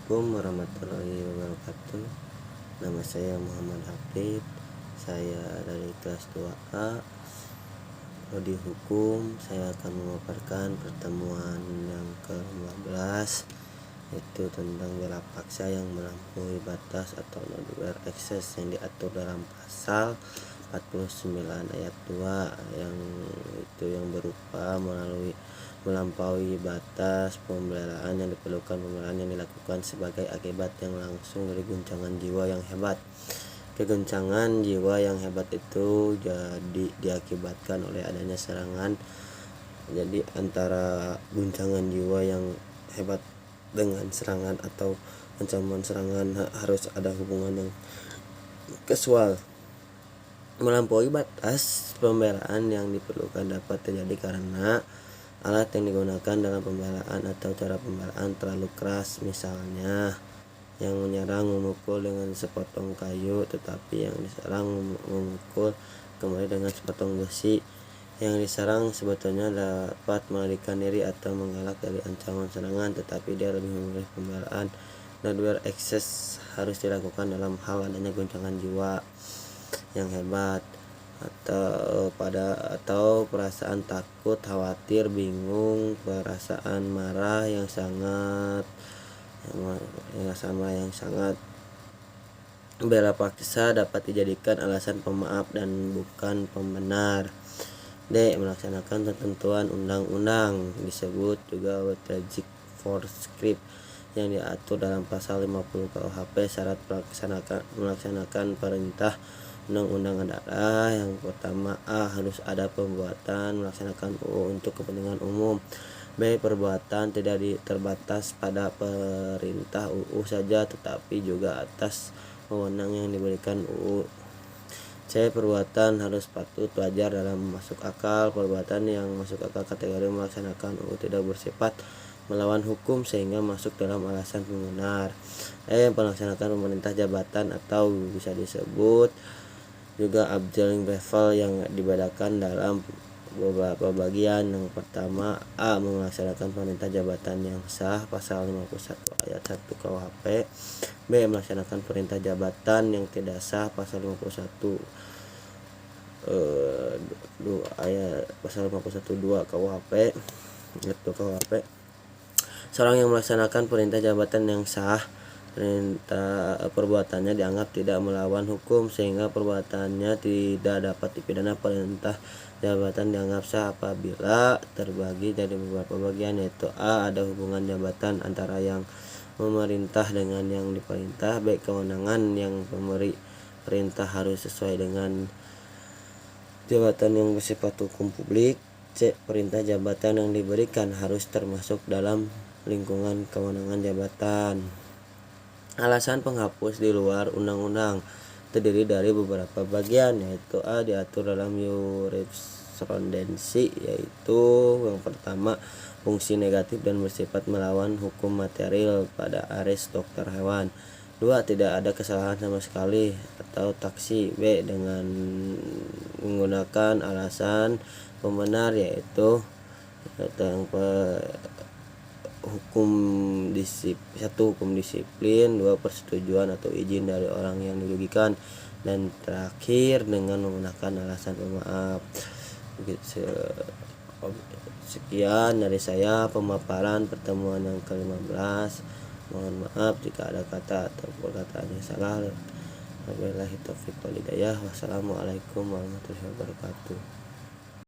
Assalamualaikum warahmatullahi wabarakatuh. Nama saya Muhammad Hafid. Saya dari kelas 2A Prodi Hukum. Saya akan memaparkan pertemuan yang ke-15, yaitu tentang bela paksa yang melampaui batas atau non-fair access yang diatur dalam pasal 49 ayat 2, yang berupa melampaui batas pembelaan yang diperlukan pembelaan yang dilakukan sebagai akibat yang langsung dari guncangan jiwa yang hebat. Kegoncangan jiwa yang hebat itu jadi diakibatkan oleh adanya serangan. Jadi antara guncangan jiwa yang hebat dengan serangan atau ancaman serangan harus ada hubungan yang kasual. Melampaui batas pembelaan yang diperlukan dapat terjadi karena alat yang digunakan dalam pembelaan atau cara pembelaan terlalu keras, misalnya yang menyerang memukul dengan sepotong kayu, tetapi yang diserang memukul kembali dengan sepotong besi. Yang diserang sebetulnya dapat melarikan diri atau mengelak dari ancaman serangan, tetapi dia lebih memilih pembelaan. Non-fair access harus dilakukan dalam hal adanya goncangan jiwa yang hebat atau perasaan takut, khawatir, bingung, perasaan marah yang sangat. Bela paksa dapat dijadikan alasan pemaaf dan bukan pembenar. D. Melaksanakan ketentuan undang-undang, disebut juga strategic force script, yang diatur dalam pasal 50 KUHP. Syarat melaksanakan perintah undang-undang adalah: yang pertama, A. Harus ada perbuatan melaksanakan UU untuk kepentingan umum. B. Perbuatan tidak terbatas pada perintah UU saja, tetapi juga atas wewenang yang diberikan UU. C. Perbuatan harus patut, wajar, dalam masuk akal. Perbuatan yang masuk akal kategori melaksanakan UU tidak bersifat melawan hukum sehingga masuk dalam alasan pembenar. E. Melaksanakan pemerintah jabatan atau bisa disebut juga abjad level yang dibedakan dalam beberapa bagian. Yang pertama, A. Melaksanakan perintah jabatan yang sah, pasal 51 ayat 1 KUHP. B. Melaksanakan perintah jabatan yang tidak sah, pasal 51 pasal 51 2 KUHP. Seorang yang melaksanakan perintah jabatan yang sah, perbuatannya dianggap tidak melawan hukum sehingga perbuatannya tidak dapat dipidana. Perintah jabatan dianggap sah apabila terbagi dari beberapa bagian, yaitu A. Ada hubungan jabatan antara yang memerintah dengan yang diperintah. B. Kewenangan yang pemberi perintah harus sesuai dengan jabatan yang bersifat hukum publik. C. Perintah jabatan yang diberikan harus termasuk dalam lingkungan kewenangan jabatan. Alasan penghapus di luar undang-undang terdiri dari beberapa bagian, yaitu A. Diatur dalam jurisprudensi, yaitu yang pertama, fungsi negatif dan bersifat melawan hukum material pada ares dokter hewan. 2. Tidak ada kesalahan sama sekali atau taksi. B. Dengan menggunakan alasan pembenar, yaitu yang hukum disiplin, 2. Persetujuan atau izin dari orang yang dirugikan, dan terakhir dengan menggunakan alasan pemaaf. Sekian dari saya pemaparan pertemuan yang ke-15. Mohon maaf jika ada kata atau perkataan yang salah. Wabillahi taufiq wal hidayah. Wassalamualaikum warahmatullahi wabarakatuh.